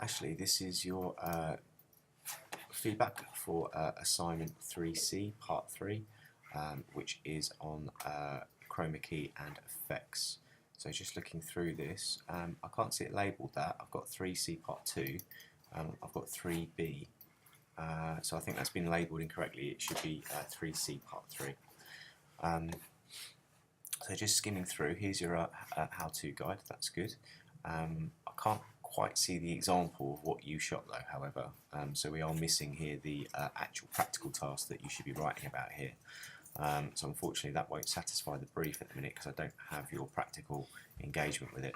Ashley, this is your feedback for assignment 3C, part 3, which is on chroma key and effects. So just looking through this, I can't see it labelled that. I've got 3C part 2, I've got 3B. So I think that's been labelled incorrectly. It should be 3C part 3. So just skimming through, here's your how-to guide, that's good. I can't quite see the example of what you shot though, however, so we are missing here the actual practical task that you should be writing about here. So unfortunately that won't satisfy the brief at the minute because I don't have your practical engagement with it.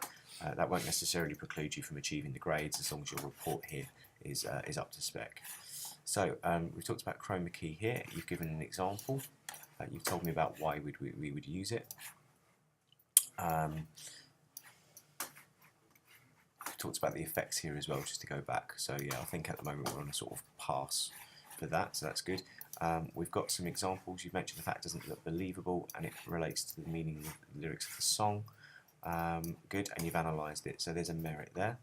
That won't necessarily preclude you from achieving the grades as long as your report here is up to spec. So we've talked about chroma key here, you've given an example, you've told me about why we would use it. We've talked about the effects here as well, just to go back. So yeah, I think at the moment we're on a sort of pass for that, so that's good. We've got some examples. You've mentioned the fact doesn't look believable and it relates to the meaning of the lyrics of the song. Good, and you've analysed it, so there's a merit there.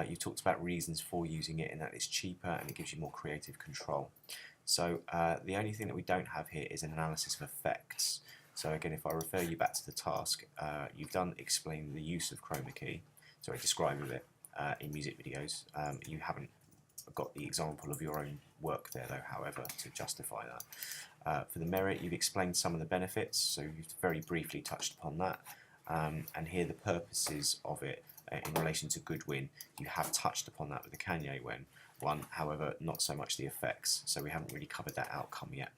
You've talked about reasons for using it, in that it's cheaper and it gives you more creative control. So the only thing that we don't have here is an analysis of effects. So again, if I refer you back to the task, you've done explain the use of chroma key, sorry, describing it in music videos. You haven't got the example of your own work there though, however, to justify that. For the merit, you've explained some of the benefits, so you've very briefly touched upon that. And here the purposes of it in relation to Goodwin, you have touched upon that with the Kanye one, however, not so much the effects, so we haven't really covered that outcome yet.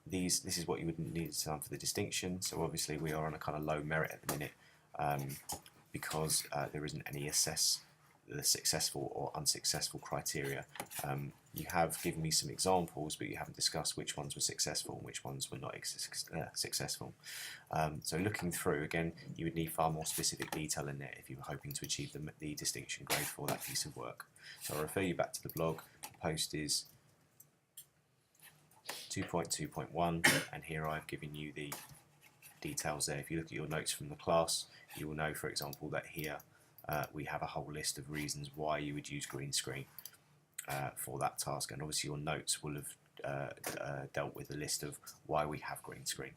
This is what you would need to done for the distinction, so obviously we are on a kind of low merit at the minute because there isn't any assess the successful or unsuccessful criteria. You have given me some examples, but you haven't discussed which ones were successful and which ones were not successful. So looking through, again, you would need far more specific detail in there if you were hoping to achieve the distinction grade for that piece of work. So I'll refer you back to the blog. The post is 2.2.1, and here I've given you the details there. If you look at your notes from the class, you will know, for example, that here we have a whole list of reasons why you would use green screen for that task, and obviously your notes will have dealt with a list of why we have green screen.